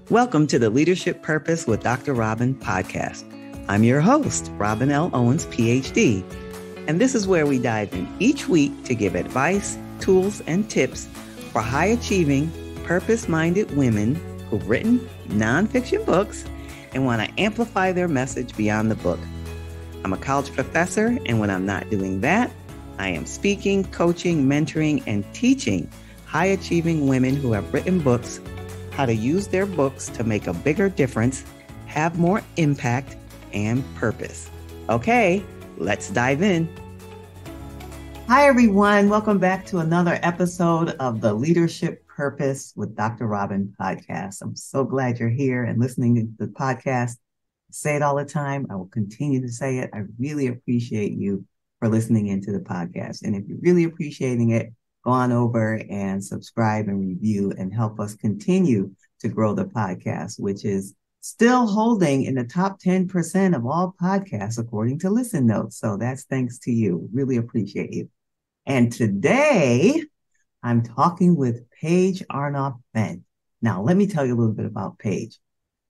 Welcome to the Leadership Purpose with Dr. Robin podcast. I'm your host, Robin L. Owens, PhD, and this is where we dive in each week to give advice, tools, and tips for high-achieving, purpose-minded women who've written nonfiction books and want to amplify their message beyond the book. I'm a college professor, and when I'm not doing that, I am speaking, coaching, mentoring, and teaching high-achieving women who have written books how to use their books to make a bigger difference, have more impact, and purpose. Okay, let's dive in. Hi, everyone. Welcome back to another episode of the Leadership Purpose with Dr. Robin podcast. I'm so glad you're here and listening to the podcast. I say it all the time. I will continue to say it. I really appreciate you for listening into the podcast. And if you're really appreciating it, go on over and subscribe and review and help us continue to grow the podcast, which is still holding in the top 10% of all podcasts, according to Listen Notes. So that's thanks to you. Really appreciate you. And today I'm talking with Paige Arnof-Fenn. Now, let me tell you a little bit about Paige.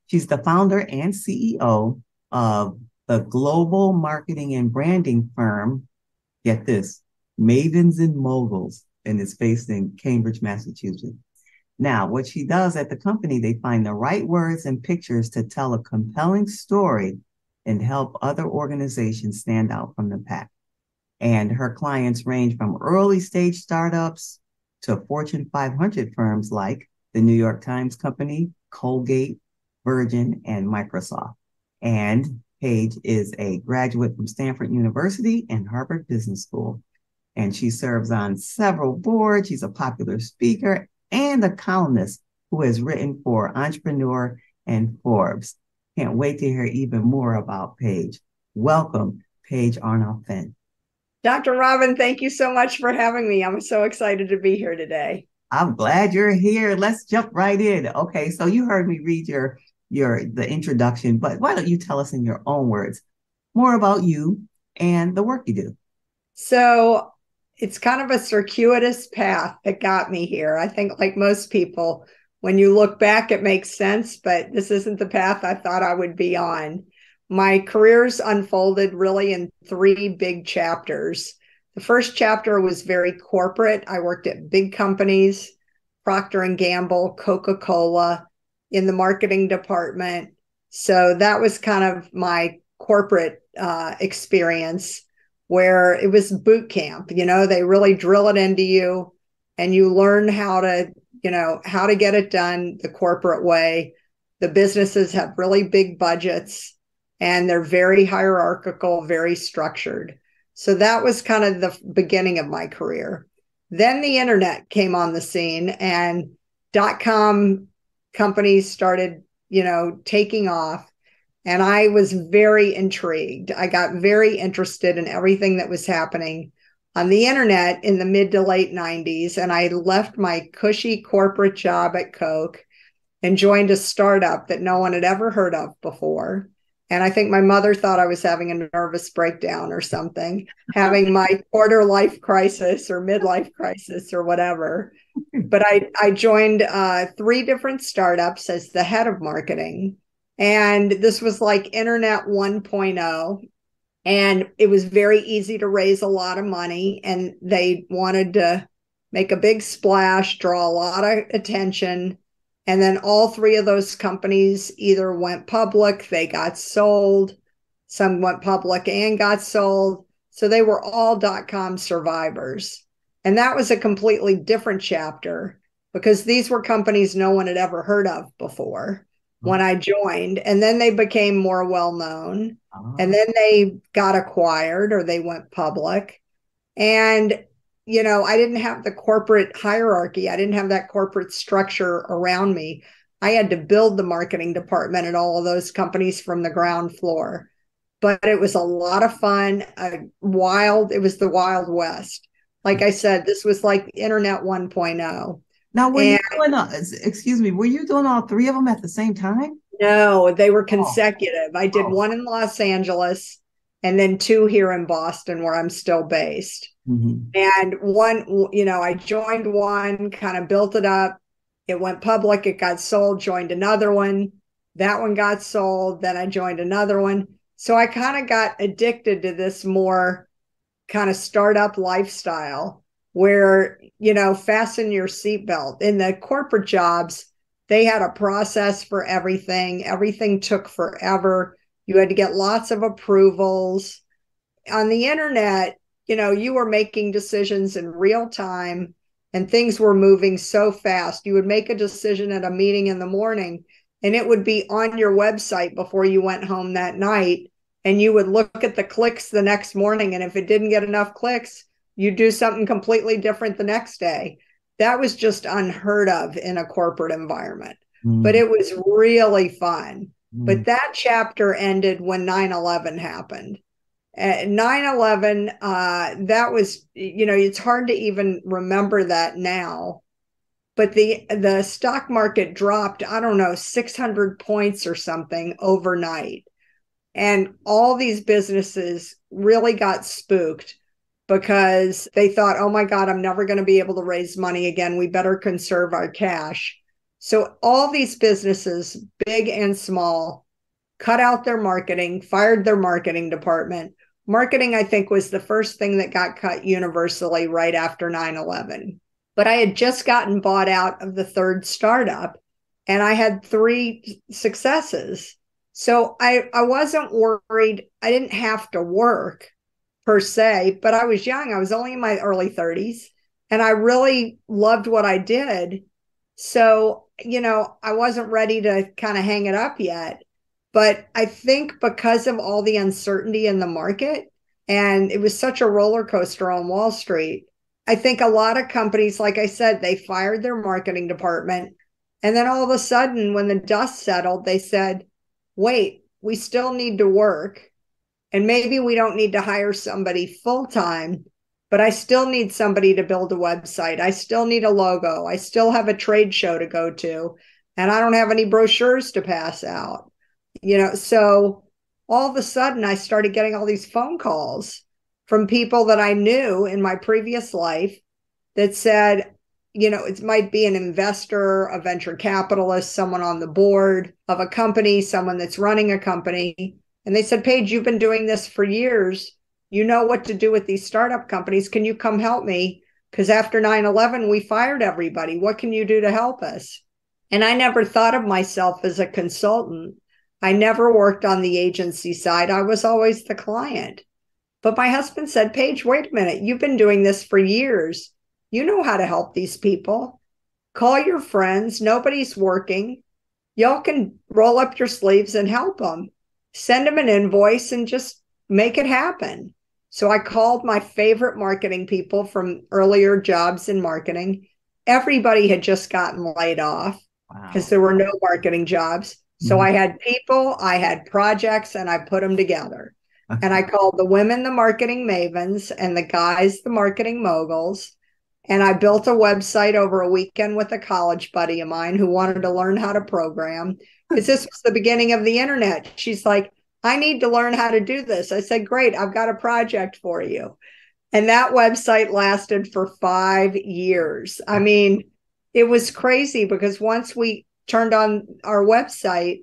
She's the founder and CEO of the global marketing and branding firm, get this, Mavens Moguls, and it's based in Cambridge, Massachusetts. Now, what she does at the company, they find the right words and pictures to tell a compelling story and help other organizations stand out from the pack. And her clients range from early stage startups to Fortune 500 firms like the New York Times Company, Colgate, Virgin, and Microsoft. And Paige is a graduate from Stanford University and Harvard Business School. And she serves on several boards. She's a popular speaker and a columnist who has written for Entrepreneur and Forbes. Can't wait to hear even more about Paige. Welcome, Paige Arnof-Fenn. Dr. Robin, thank you so much for having me. I'm so excited to be here today. I'm glad you're here. Let's jump right in. Okay, so you heard me read the introduction, but why don't you tell us in your own words more about you and the work you do? So it's kind of a circuitous path that got me here. I think like most people, when you look back, it makes sense, but this isn't the path I thought I would be on. My career's unfolded really in three big chapters. The first chapter was very corporate. I worked at big companies, Procter & Gamble, Coca-Cola, in the marketing department. So that was kind of my corporate experience, where it was boot camp. You know, they really drill it into you and you learn how to get it done the corporate way. The businesses have really big budgets and they're very hierarchical, very structured. So that was kind of the beginning of my career. Then the internet came on the scene and .com companies started, taking off. And I was very intrigued. I got very interested in everything that was happening on the internet in the mid to late 90s. And I left my cushy corporate job at Coke and joined a startup that no one had ever heard of before. And I think my mother thought I was having a nervous breakdown or something, having my quarter life crisis or midlife crisis or whatever. But I joined three different startups as the head of marketing. And this was like Internet 1.0. And it was very easy to raise a lot of money. And they wanted to make a big splash, draw a lot of attention. And then all three of those companies either went public, they got sold, some went public and got sold. So they were all .com survivors. And that was a completely different chapter because these were companies no one had ever heard of before when I joined. And then they became more well-known. And then they got acquired or they went public. And I didn't have the corporate hierarchy. I didn't have that corporate structure around me. I had to build the marketing department at all of those companies from the ground floor. But it was a lot of fun, it was the Wild West. Like I said, this was like Internet 1.0. Now, were you doing all three of them at the same time? No, they were consecutive. I did one in Los Angeles and then two here in Boston where I'm still based. Mm-hmm. And one, I joined one, kind of built it up, It went public, it got sold, joined another one. That one got sold, then I joined another one. So I kind of got addicted to this more kind of startup lifestyle where, fasten your seatbelt. In the corporate jobs, they had a process for everything. Everything took forever. You had to get lots of approvals. On the internet, you were making decisions in real time and things were moving so fast. You would make a decision at a meeting in the morning and it would be on your website before you went home that night. And you would look at the clicks the next morning. And if it didn't get enough clicks, you'd do something completely different the next day. That was just unheard of in a corporate environment, but it was really fun. But that chapter ended when 9/11 happened. 9/11, that was, it's hard to even remember that now. But the stock market dropped, I don't know, 600 points or something overnight. And all these businesses really got spooked because they thought, oh my God, I'm never going to be able to raise money again. We better conserve our cash. So all these businesses, big and small, cut out their marketing, fired their marketing department. Marketing, I think, was the first thing that got cut universally right after 9/11. But I had just gotten bought out of the third startup and I had 3 successes. So I wasn't worried. I didn't have to work per se, but I was young. I was only in my early 30s and I really loved what I did. So, I wasn't ready to kind of hang it up yet. But I think because of all the uncertainty in the market, and it was such a roller coaster on Wall Street, I think a lot of companies, like I said, they fired their marketing department. And then all of a sudden, when the dust settled, they said, wait, we still need to work. And maybe we don't need to hire somebody full time, but I still need somebody to build a website. I still need a logo. I still have a trade show to go to, and I don't have any brochures to pass out. So all of a sudden I started getting all these phone calls from people that I knew in my previous life that said, it might be an investor, a venture capitalist, someone on the board of a company, someone that's running a company. And they said, Paige, you've been doing this for years. You know what to do with these startup companies. Can you come help me? Because after 9/11, we fired everybody. What can you do to help us? And I never thought of myself as a consultant. I never worked on the agency side. I was always the client. But my husband said, Paige, wait a minute. You've been doing this for years. You know how to help these people. Call your friends. Nobody's working. Y'all can roll up your sleeves and help them. Send them an invoice and just make it happen. So I called my favorite marketing people from earlier jobs in marketing. Everybody had just gotten laid off because there were no marketing jobs. So I had people, I had projects, and I put them together. And I called the women the marketing mavens and the guys the marketing moguls. And I built a website over a weekend with a college buddy of mine who wanted to learn how to program, because this was the beginning of the internet. She's like, I need to learn how to do this. I said, great, I've got a project for you. And that website lasted for 5 years. I mean, it was crazy because once we turned on our website,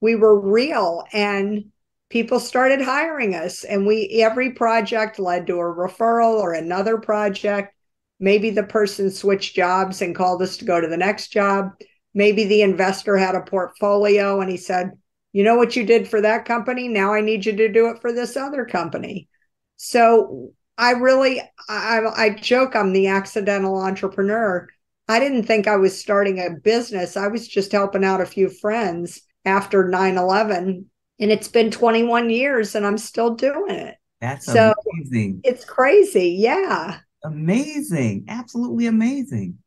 we were real and people started hiring us. And every project led to a referral or another project. Maybe the person switched jobs and called us to go to the next job. Maybe the investor had a portfolio and he said, you know what you did for that company? Now I need you to do it for this other company. So I joke I'm the accidental entrepreneur. I didn't think I was starting a business. I was just helping out a few friends after 9/11. And it's been 21 years and I'm still doing it. That's amazing. It's crazy. Yeah. Amazing. Absolutely amazing.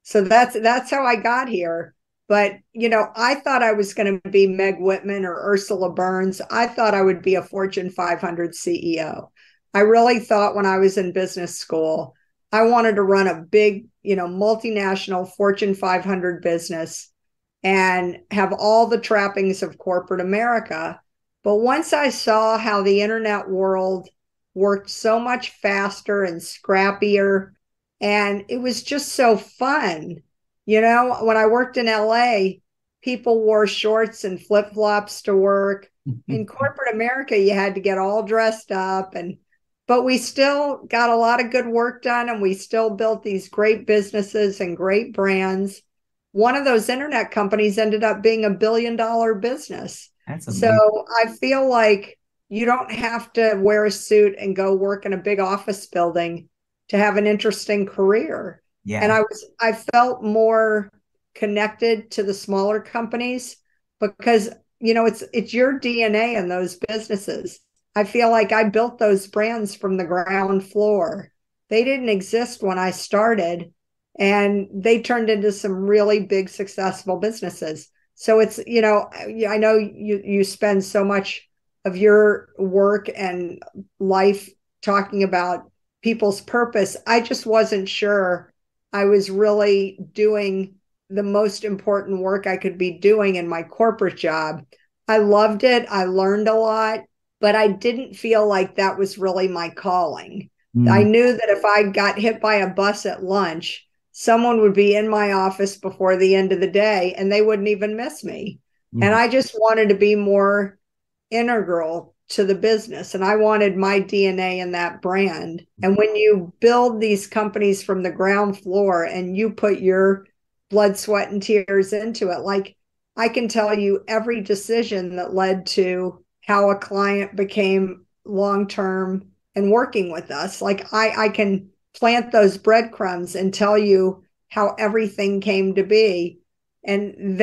So that's how I got here. But, I thought I was going to be Meg Whitman or Ursula Burns. I thought I would be a Fortune 500 CEO. I really thought when I was in business school, I wanted to run a big, multinational Fortune 500 business and have all the trappings of corporate America. But once I saw how the internet world worked so much faster and scrappier, and it was just so fun. When I worked in LA, people wore shorts and flip-flops to work. In corporate America, you had to get all dressed up, but we still got a lot of good work done, and we still built these great businesses and great brands. One of those internet companies ended up being $1 billion business. That's So amazing. I feel like you don't have to wear a suit and go work in a big office building to have an interesting career. And Yeah. I felt more connected to the smaller companies because it's your DNA in those businesses. I feel like I built those brands from the ground floor. They didn't exist when I started, and they turned into some really big successful businesses. So I know you spend so much of your work and life talking about people's purpose. I just wasn't sure I was really doing the most important work I could be doing in my corporate job. I loved it. I learned a lot, but I didn't feel like that was really my calling. I Mm, knew that if I got hit by a bus at lunch, someone would be in my office before the end of the day and they wouldn't even miss me. And yeah. I just wanted to be more integral to the business, and I wanted my DNA in that brand. And when you build these companies from the ground floor and you put your blood, sweat, and tears into it, like I can tell you every decision that led to how a client became long term and working with us. Like I can plant those breadcrumbs and tell you how everything came to be. And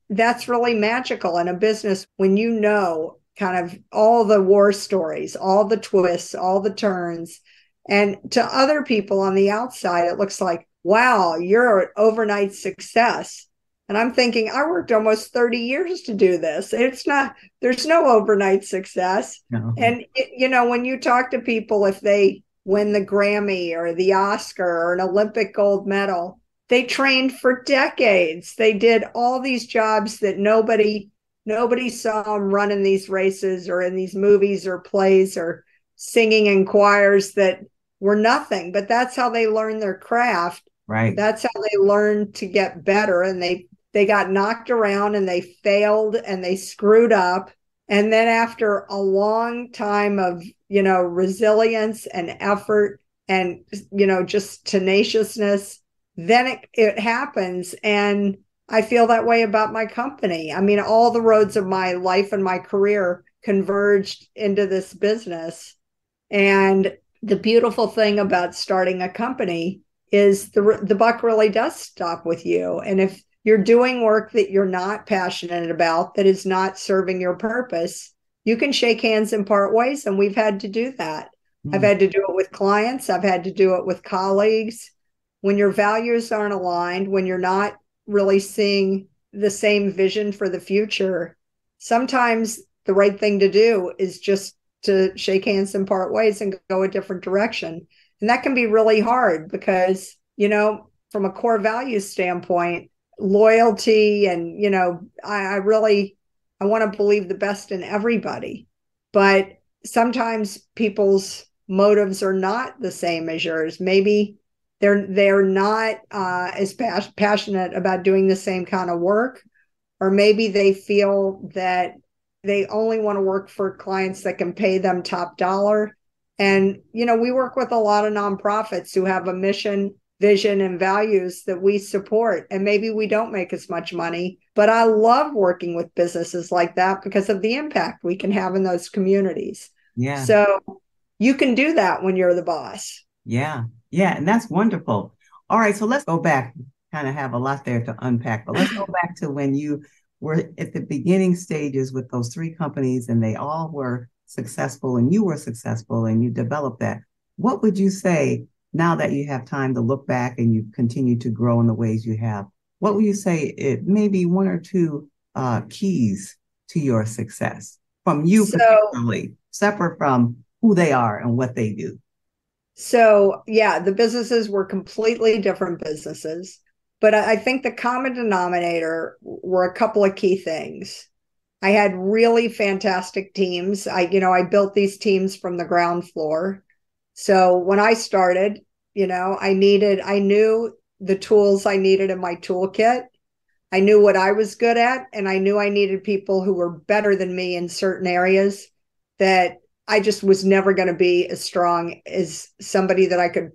that's really magical in a business when you know kind of all the war stories, all the twists, all the turns. And to other people on the outside, it looks like, wow, you're an overnight success. And I'm thinking, I worked almost 30 years to do this. It's not, there's no overnight success. No. And, when you talk to people, if they win the Grammy or the Oscar or an Olympic gold medal, they trained for decades. They did all these jobs that nobody saw them running these races or in these movies or plays or singing in choirs that were nothing. But that's how they learned their craft. Right. That's how they learned to get better. And they got knocked around and they failed and they screwed up. And then after a long time of, resilience and effort and, just tenaciousness, then it happens. And I feel that way about my company. I mean, all the roads of my life and my career converged into this business. And the beautiful thing about starting a company is the buck really does stop with you. And if you're doing work that you're not passionate about, that is not serving your purpose, you can shake hands and part ways. And we've had to do that. I've Mm, had to do it with clients. I've had to do it with colleagues. When your values aren't aligned, when you're not really seeing the same vision for the future, sometimes the right thing to do is just to shake hands and part ways and go a different direction. And that can be really hard because, from a core values standpoint, loyalty and, I want to believe the best in everybody. But sometimes people's motives are not the same as yours. Maybe they're not as passionate about doing the same kind of work, or maybe they feel that they only want to work for clients that can pay them top dollar. And we work with a lot of nonprofits who have a mission, vision, and values that we support, and maybe we don't make as much money, but I love working with businesses like that because of the impact we can have in those communities. yeah. So you can do that when you're the boss. Yeah. Yeah. And that's wonderful. All right. So let's go back. Kind of have a lot there to unpack, but let's go back to when you were at the beginning stages with those three companies and they all were successful and you were successful and you developed that. What would you say now that you have time to look back and you continue to grow in the ways you have? What would you say it maybe one or two keys to your success from you So particularly, separate from who they are and what they do? So, yeah, the businesses were completely different businesses, but I think the common denominator were a couple of key things. I had really fantastic teams. I built these teams from the ground floor. So when I started, I knew the tools I needed in my toolkit. I knew what I was good at, and I knew I needed people who were better than me in certain areas that I just was never going to be as strong as somebody that I could,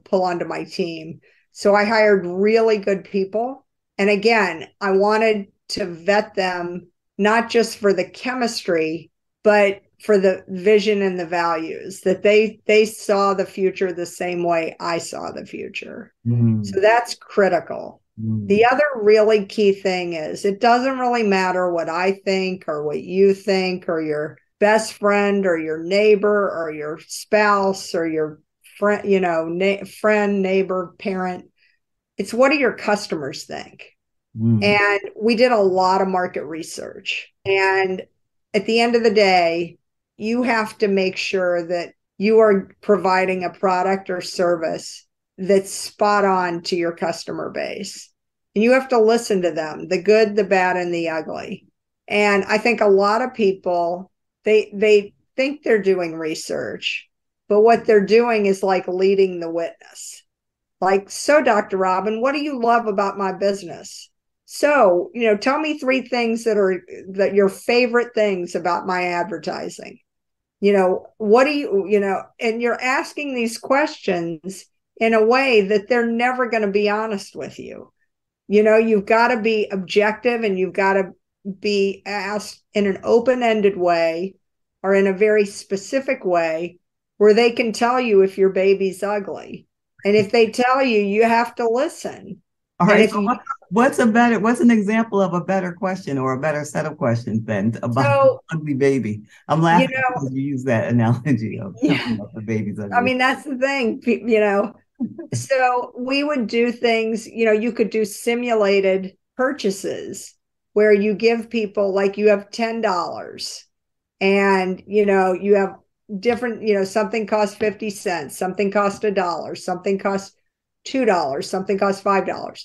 pull onto my team. So I hired really good people. And again, I wanted to vet them, not just for the chemistry, but for the vision and the values, that they saw the future the same way I saw the future. So that's critical. The other really key thing is it doesn't really matter what I think or what you think or your best friend or your neighbor or your spouse or your friend, friend, neighbor, parent. It's what do your customers think? And we did a lot of market research. And at the end of the day, you have to make sure that you are providing a product or service that's spot on to your customer base. And you have to listen to them, the good, the bad, and the ugly. And I think a lot of people, they think they're doing research, but what they're doing is like leading the witness. Like, so Dr. Robin, what do you love about my business? So, tell me 3 things that your favorite things about my advertising. What do you, and you're asking these questions in a way that they're never going to be honest with you. You've got to be objective, and you've got to be asked in an open-ended way or in a very specific way where they can tell you if your baby's ugly. And if they tell you, you have to listen. All right. So what's an example of a better question or a better set of questions then about ugly baby? I'm laughing because you use that analogy of the baby's ugly. I mean, that's the thing, So we would do things, you could do simulated purchases where you give people, like, you have $10 and, you have different, something costs 50 cents, something costs $1, something costs $2, something costs $5.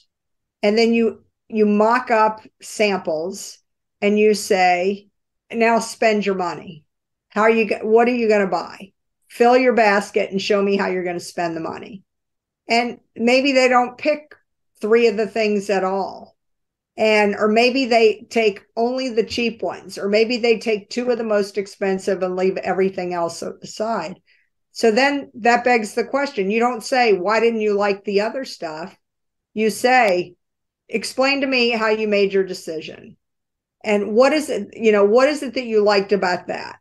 And then you mock up samples and you say, now spend your money. What are you going to buy? Fill your basket and show me how you're going to spend the money. And maybe they don't pick 3 of the things at all. Or maybe they take only the cheap ones, or maybe they take 2 of the most expensive and leave everything else aside. So then that begs the question. You don't say, why didn't you like the other stuff? You say, explain to me how you made your decision. And what is it that you liked about that?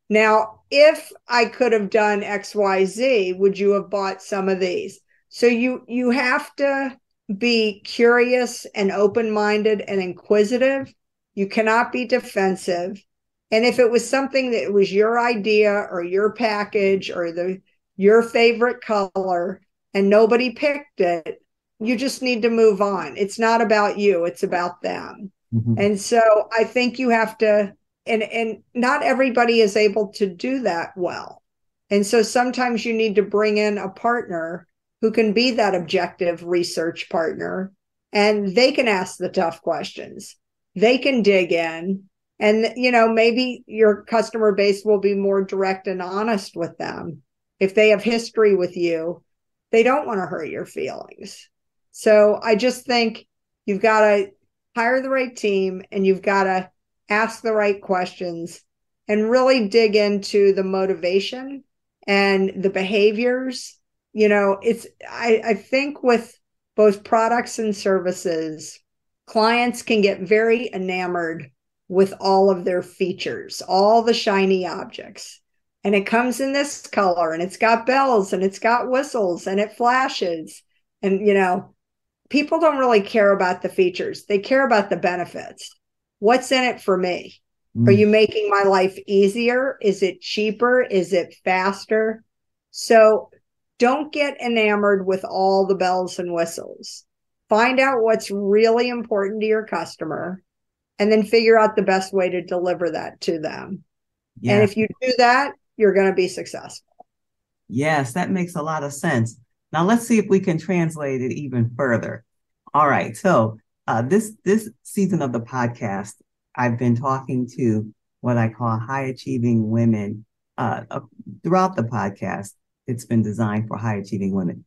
Now, if I could have done X, Y, Z, would you have bought some of these? So you have to be curious and open-minded and inquisitive. You cannot be defensive. And if it was something that was your idea or your package or your favorite color and nobody picked it, you just need to move on. It's not about you, it's about them. And so I think you have to, and not everybody is able to do that well. And so sometimes you need to bring in a partner who can be that objective research partner, and they can ask the tough questions. They can dig in, and maybe your customer base will be more direct and honest with them. If they have history with you, they don't want to hurt your feelings. So I just think you've got to hire the right team, and you've got to ask the right questions and really dig into the motivation and the behaviors. I think with both products and services, clients can get very enamored with all of their features, all the shiny objects. And it comes in this color, and it's got bells, and it's got whistles, and it flashes. And, people don't really care about the features. They care about the benefits. What's in it for me? Are you making my life easier? Is it cheaper? Is it faster? So don't get enamored with all the bells and whistles. Find out what's really important to your customer, and then figure out the best way to deliver that to them. Yeah. And if you do that, you're going to be successful. Yes, that makes a lot of sense. Now let's see if we can translate it even further. All right. So this season of the podcast, I've been talking to what I call high achieving women throughout the podcast. It's been designed for high achieving women.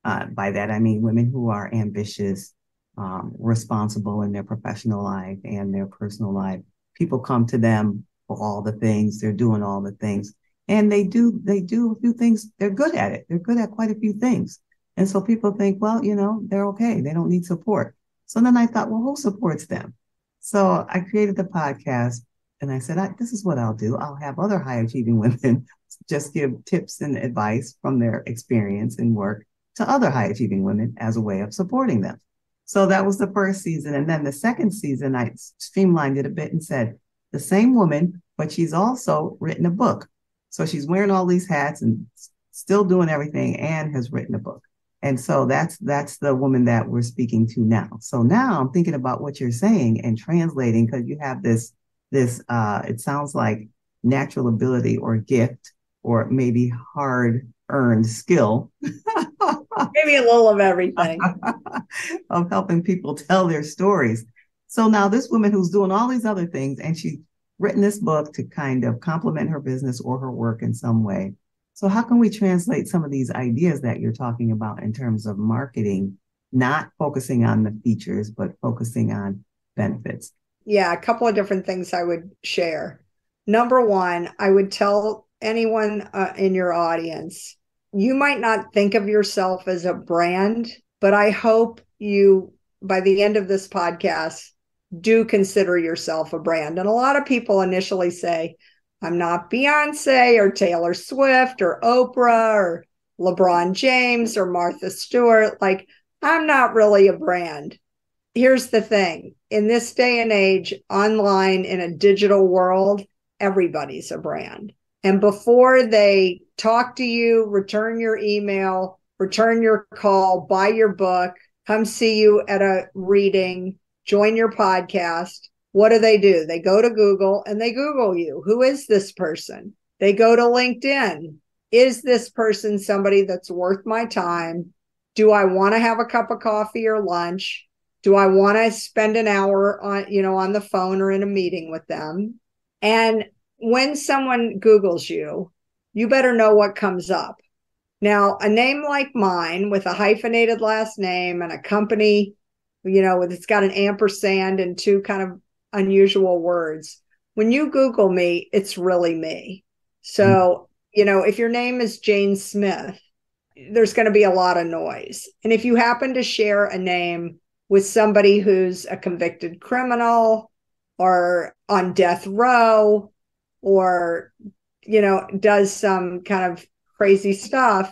By that, I mean women who are ambitious, responsible in their professional life and their personal life. People come to them for all the things. They're doing all the things. And they do a few things. They're good at it. They're good at quite a few things. And so people think, well, they're okay. They don't need support. So then I thought, well, who supports them? So I created the podcast and I said, this is what I'll do. I'll have other high achieving women just give tips and advice from their experience and work to other high achieving women as a way of supporting them. So that was the first season. And then the second season, I streamlined it a bit and said, the same woman, but she's also written a book. So she's wearing all these hats and still doing everything and has written a book. And so that's the woman that we're speaking to now. So now I'm thinking about what you're saying and translating, because you have this it sounds like natural ability or gift or maybe hard earned skill. Maybe a little of everything. Of helping people tell their stories. So now this woman who's doing all these other things, and she's written this book to kind of complement her business or her work in some way. So how can we translate some of these ideas that you're talking about in terms of marketing, not focusing on the features, but focusing on benefits? Yeah, a couple of different things I would share. Number one, I would tell anyone in your audience, you might not think of yourself as a brand, but I hope you, by the end of this podcast, do consider yourself a brand. And a lot of people initially say, I'm not Beyonce or Taylor Swift or Oprah or LeBron James or Martha Stewart. Like, I'm not really a brand. Here's the thing. In this day and age, online, in a digital world, everybody's a brand. And before they talk to you, return your email, return your call, buy your book, come see you at a reading, join your podcast, what do? They go to Google and they Google you. Who is this person? They go to LinkedIn. Is this person somebody that's worth my time? Do I want to have a cup of coffee or lunch? Do I want to spend an hour on the phone or in a meeting with them? And when someone Googles you, you better know what comes up. Now, a name like mine with a hyphenated last name and a company, it's got an ampersand and two kind of unusual words. When you Google me, it's really me. So, if your name is Jane Smith, there's going to be a lot of noise. And if you happen to share a name with somebody who's a convicted criminal or on death row or, does some kind of crazy stuff,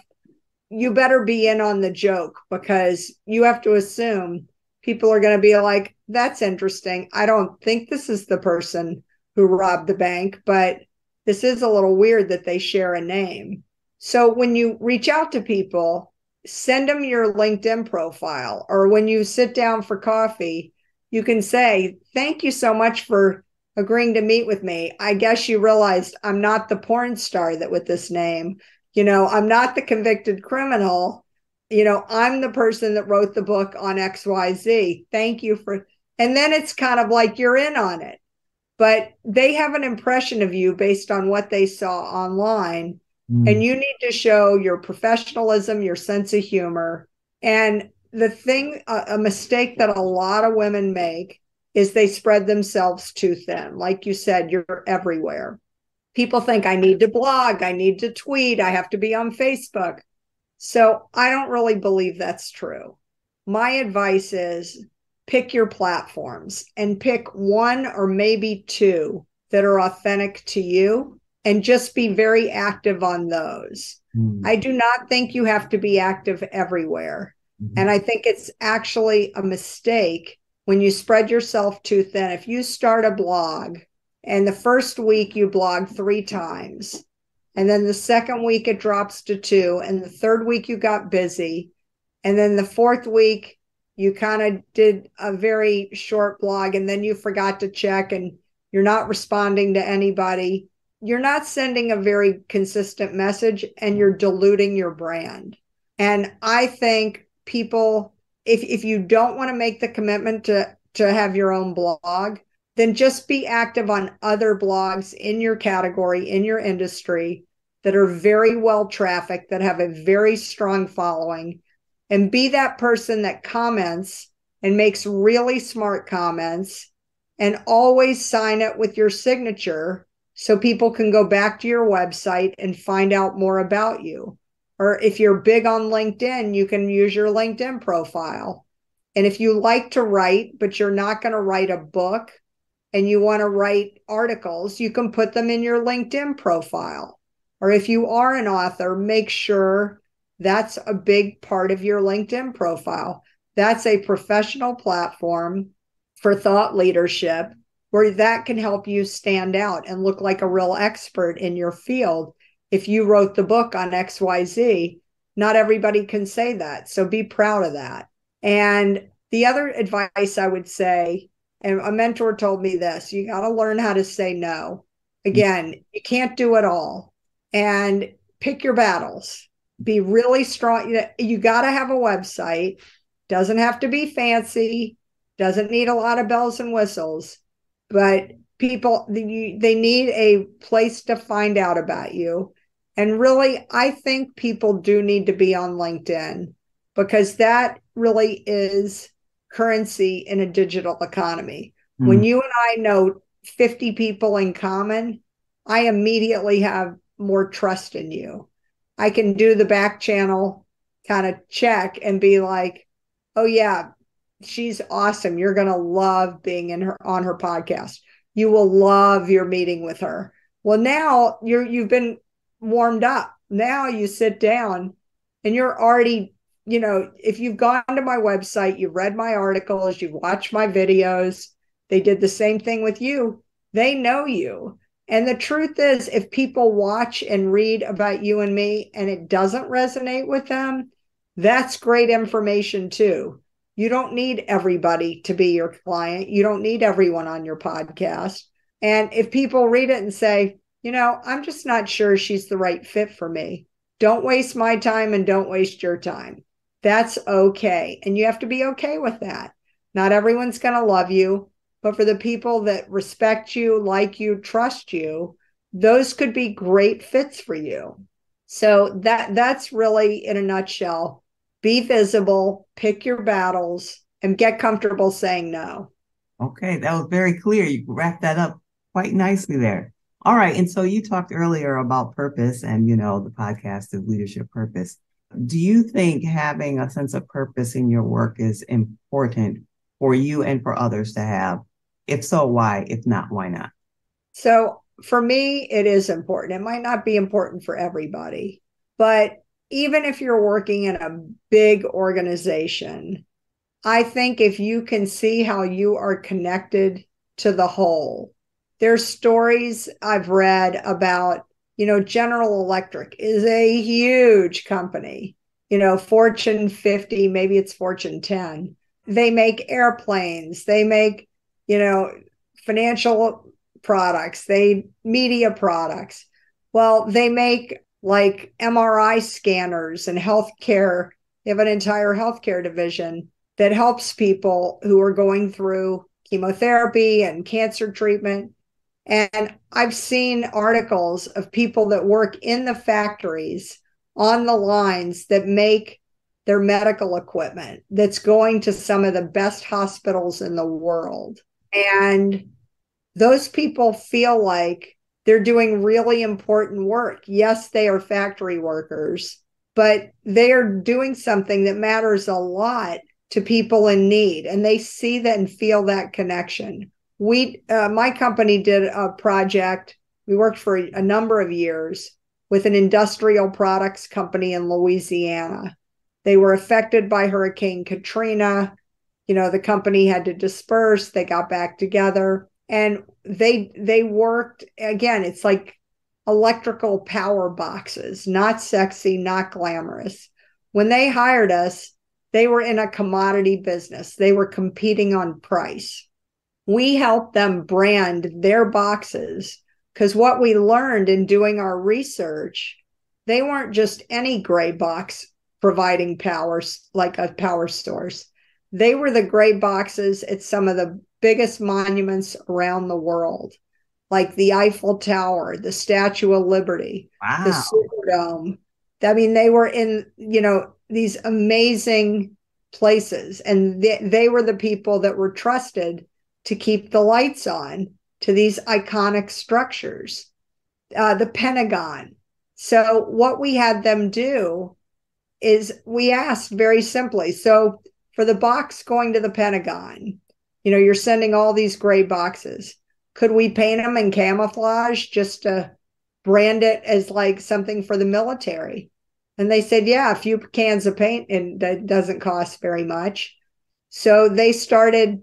you better be in on the joke, because you have to assume people are going to be like, that's interesting. I don't think this is the person who robbed the bank, but this is a little weird that they share a name. So when you reach out to people, send them your LinkedIn profile, or when you sit down for coffee, you can say, thank you so much for agreeing to meet with me. I guess you realized I'm not the porn star that with this name. I'm not the convicted criminal. I'm the person that wrote the book on XYZ. Thank you for, and then it's kind of like you're in on it, but they have an impression of you based on what they saw online. And you need to show your professionalism, your sense of humor. And the thing, a mistake that a lot of women make is they spread themselves too thin. Like you said, you're everywhere. People think I need to blog, I need to tweet, I have to be on Facebook. So I don't really believe that's true. My advice is pick your platforms and pick one or maybe two that are authentic to you, and just be very active on those. I do not think you have to be active everywhere. And I think it's actually a mistake when you spread yourself too thin. If you start a blog and the first week you blog 3 times, and then the second week it drops to 2, and the third week you got busy, and then the fourth week you kind of did a very short blog, and then you forgot to check and you're not responding to anybody, you're not sending a very consistent message, and you're diluting your brand. And I think people, if you don't want to make the commitment to have your own blog, then just be active on other blogs in your category, in your industry, that are very well trafficked, that have a very strong following, and be that person that comments and makes really smart comments, and always sign it with your signature so people can go back to your website and find out more about you. Or if you're big on LinkedIn, you can use your LinkedIn profile. And if you like to write, but you're not going to write a book and you want to write articles, you can put them in your LinkedIn profile. Or if you are an author, make sure that's a big part of your LinkedIn profile. That's a professional platform for thought leadership where that can help you stand out and look like a real expert in your field. If you wrote the book on XYZ, not everybody can say that. So be proud of that. And the other advice I would say, and a mentor told me this, you got to learn how to say no. Again, you can't do it all. And pick your battles. Be really strong. You got to have a website. Doesn't have to be fancy. Doesn't need a lot of bells and whistles. But people, they need a place to find out about you. And really, I think people do need to be on LinkedIn, because that really is currency in a digital economy. When you and I know 50 people in common, I immediately have more trust in you. I can do the back channel kind of check and be like, oh yeah, she's awesome. You're going to love being on her podcast. You will love your meeting with her. Well, now you've been warmed up. Now you sit down and you're already, if you've gone to my website, you've read my articles, you've watched my videos, they did the same thing with you. They know you. And the truth is, if people watch and read about you and me and it doesn't resonate with them, that's great information too. You don't need everybody to be your client. You don't need everyone on your podcast. And if people read it and say, I'm just not sure she's the right fit for me, don't waste my time and don't waste your time. That's okay. And you have to be okay with that. Not everyone's going to love you, but for the people that respect you, like you, trust you, those could be great fits for you. So that's really, in a nutshell, be visible, pick your battles, and get comfortable saying no. Okay, that was very clear. You wrapped that up quite nicely there. All right. And so you talked earlier about purpose and, the podcast is leadership purpose. Do you think having a sense of purpose in your work is important for you and for others to have? If so, why? If not, why not? So for me, it is important. It might not be important for everybody, but even if you're working in a big organization, I think if you can see how you are connected to the whole, there's stories I've read about, General Electric is a huge company, Fortune 50, maybe it's Fortune 10. They make airplanes, they make, financial products, media products. Well, they make like MRI scanners and healthcare. They have an entire healthcare division that helps people who are going through chemotherapy and cancer treatment. And I've seen articles of people that work in the factories on the lines that make their medical equipment that's going to some of the best hospitals in the world. And those people feel like they're doing really important work. Yes, they are factory workers, but they are doing something that matters a lot to people in need. And they see that and feel that connection. My company did a project. We worked for a number of years with an industrial products company in Louisiana. They were affected by Hurricane Katrina. The company had to disperse. They got back together and they worked, again, it's like electrical power boxes, not sexy, not glamorous. When they hired us, they were in a commodity business. They were competing on price. We helped them brand their boxes because what we learned in doing our research, they weren't just any gray box providing power like a power source. They were the gray boxes at some of the biggest monuments around the world, like the Eiffel Tower, the Statue of Liberty, Wow. the Superdome. I mean, they were in, these amazing places, and they were the people that were trusted to keep the lights on to these iconic structures, the Pentagon. So what we had them do is we asked very simply, so for the box going to the Pentagon, you're sending all these gray boxes. Could we paint them in camouflage just to brand it as like something for the military? And they said, yeah, a few cans of paint, and that doesn't cost very much. So they started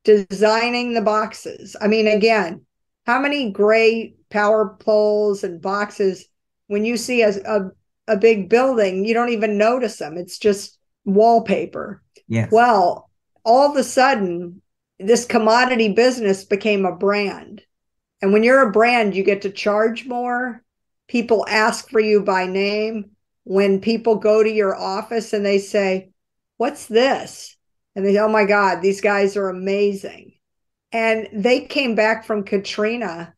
designing the boxes. I mean, again, how many gray power poles and boxes, when you see a big building, you don't even notice them. It's just wallpaper. Yes. Well, all of a sudden, this commodity business became a brand. And when you're a brand, you get to charge more. People ask for you by name. When people go to your office and they say, what's this? And they say, oh my God, these guys are amazing. And they came back from Katrina,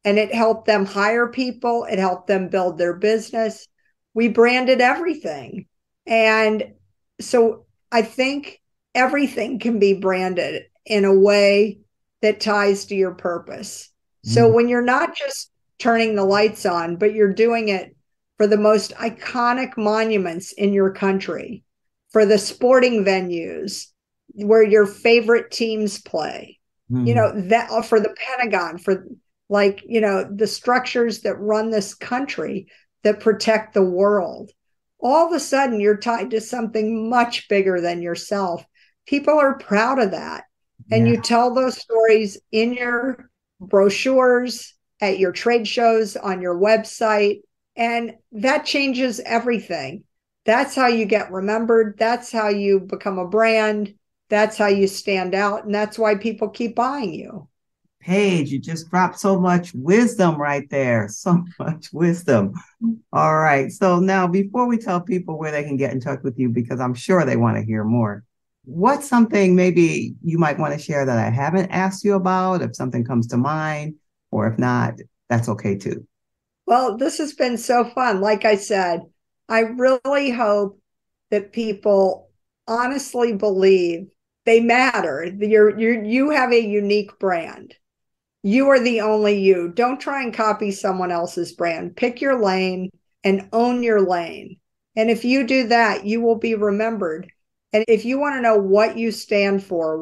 and it helped them hire people. It helped them build their business. We branded everything. And so I think everything can be branded in a way that ties to your purpose. So when you're not just turning the lights on, but you're doing it for the most iconic monuments in your country, for the sporting venues where your favorite teams play, that for the Pentagon, for the structures that run this country, that protect the world. All of a sudden, you're tied to something much bigger than yourself. People are proud of that. And you tell those stories in your brochures, at your trade shows, on your website, and that changes everything. That's how you get remembered. That's how you become a brand. That's how you stand out. And that's why people keep buying you. Paige, you just dropped so much wisdom right there. So much wisdom. All right. So now, before we tell people where they can get in touch with you, because I'm sure they want to hear more, what's something maybe you might want to share that I haven't asked you about, if something comes to mind, or if not, that's okay too. Well, this has been so fun. Like I said, I really hope that people honestly believe they matter. You have a unique brand. You are the only you. Don't try and copy someone else's brand. Pick your lane and own your lane. And if you do that, you will be remembered. And if you want to know what you stand for,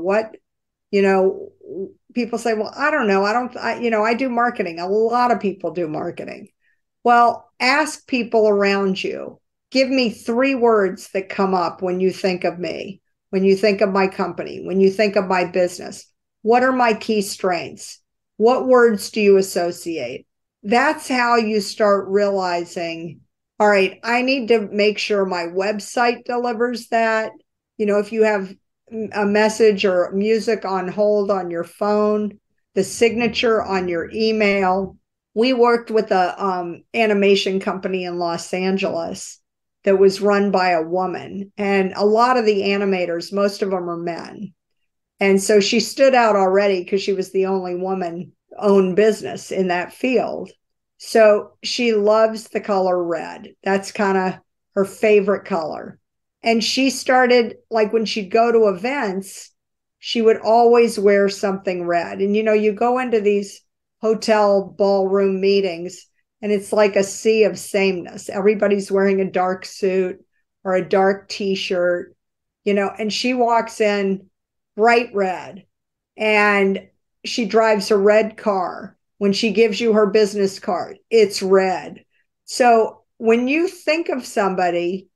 people say, well, I don't know. I do marketing. A lot of people do marketing. Well, ask people around you. Give me 3 words that come up when you think of me, when you think of my company, when you think of my business. What are my key strengths? What words do you associate? That's how you start realizing, all right, I need to make sure my website delivers that. If you have a message or music on hold on your phone, the signature on your email. We worked with a animation company in Los Angeles that was run by a woman. And a lot of the animators, most of them are men. And so she stood out already because she was the only woman-owned business in that field. So she loves the color red. That's kind of her favorite color. And she started, like when she'd go to events, she would always wear something red. And, you go into these hotel ballroom meetings, and it's like a sea of sameness. Everybody's wearing a dark suit or a dark t-shirt, and she walks in bright red, and she drives a red car. When she gives you her business card, it's red. So when you think of somebody,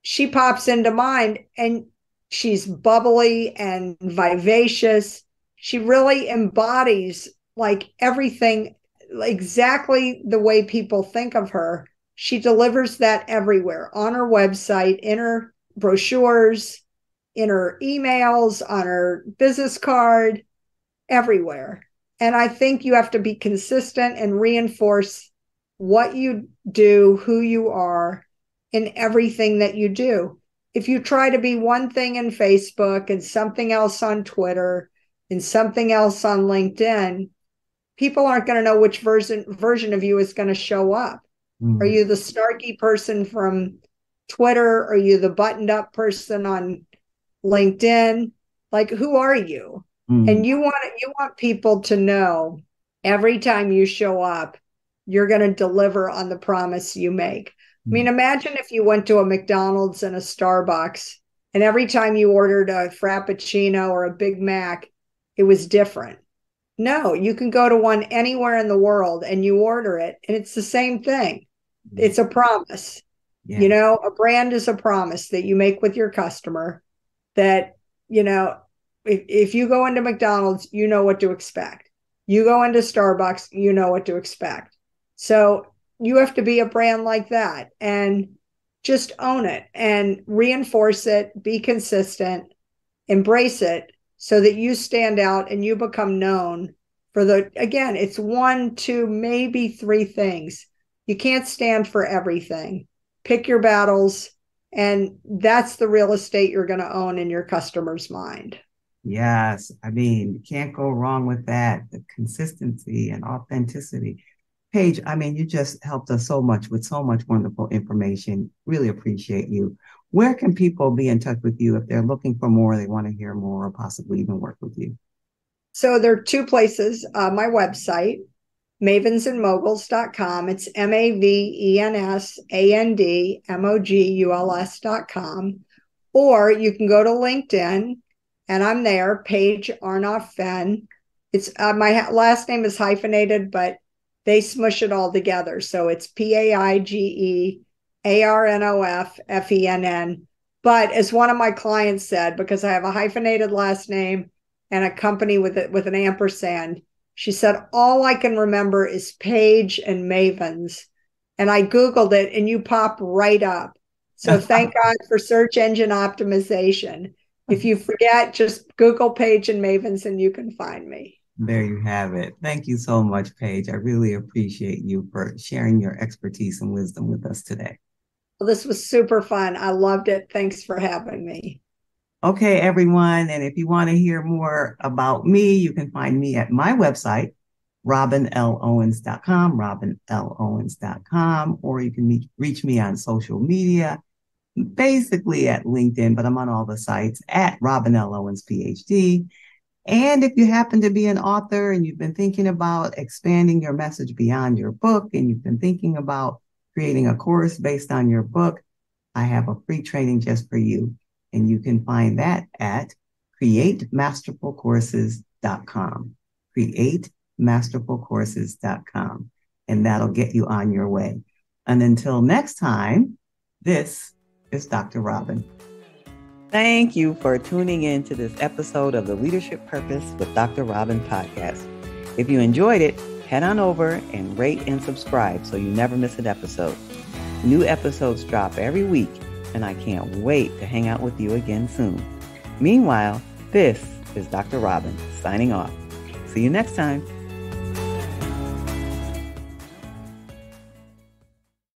she pops into mind, and she's bubbly and vivacious. She really embodies like everything, exactly the way people think of her. She delivers that everywhere, on her website, in her brochures, in her emails, on her business card, everywhere. And I think you have to be consistent and reinforce what you do, who you are, in everything that you do. If you try to be one thing in Facebook and something else on Twitter and something else on LinkedIn, people aren't going to know which version of you is going to show up. Are you the snarky person from Twitter? Are you the buttoned up person on LinkedIn? Like, who are you? And you want people to know every time you show up, you're going to deliver on the promise you make. I mean, imagine if you went to a McDonald's and a Starbucks, and every time you ordered a Frappuccino or a Big Mac, it was different. No, you can go to one anywhere in the world and you order it, and it's the same thing. It's a promise. Yeah. You know, a brand is a promise that you make with your customer that, you know, if you go into McDonald's, you know what to expect. You go into Starbucks, you know what to expect. So you have to be a brand like that and just own it and reinforce it, be consistent, embrace it so that you stand out and you become known for again, it's 1, 2, maybe 3 things. You can't stand for everything. Pick your battles, and that's the real estate you're going to own in your customer's mind. Yes. I mean, you can't go wrong with that. The consistency and authenticity. Paige, I mean, you just helped us so much with so much wonderful information. Really appreciate you. Where can people be in touch with you if they're looking for more, they want to hear more, or possibly even work with you? So there are 2 places. My website, mavensandmoguls.com. It's mavensandmoguls.com. Or you can go to LinkedIn, and I'm there, Paige Arnof-Fenn. It's my last name is hyphenated, but they smush it all together. So it's PaigeArnof-Fenn. But as one of my clients said, because I have a hyphenated last name and a company with an ampersand, she said, all I can remember is Paige and Mavens. And I Googled it and you pop right up. So thank God for search engine optimization. If you forget, just Google Paige and Mavens and you can find me. There you have it. Thank you so much, Paige. I really appreciate you for sharing your expertise and wisdom with us today. Well, this was super fun. I loved it. Thanks for having me. Okay, everyone. And if you want to hear more about me, you can find me at my website, robinlowens.com, robinlowens.com, or you can reach me on social media, basically at LinkedIn, but I'm on all the sites at Robin L. Owens, PhD. And if you happen to be an author and you've been thinking about expanding your message beyond your book, and you've been thinking about creating a course based on your book, I have a free training just for you. And you can find that at createmasterfulcourses.com, createmasterfulcourses.com. And that'll get you on your way. And until next time, this is Dr. Robin. Thank you for tuning in to this episode of the Leadership Purpose with Dr. Robin podcast. If you enjoyed it, head on over and rate and subscribe so you never miss an episode. New episodes drop every week, and I can't wait to hang out with you again soon. Meanwhile, this is Dr. Robin signing off. See you next time.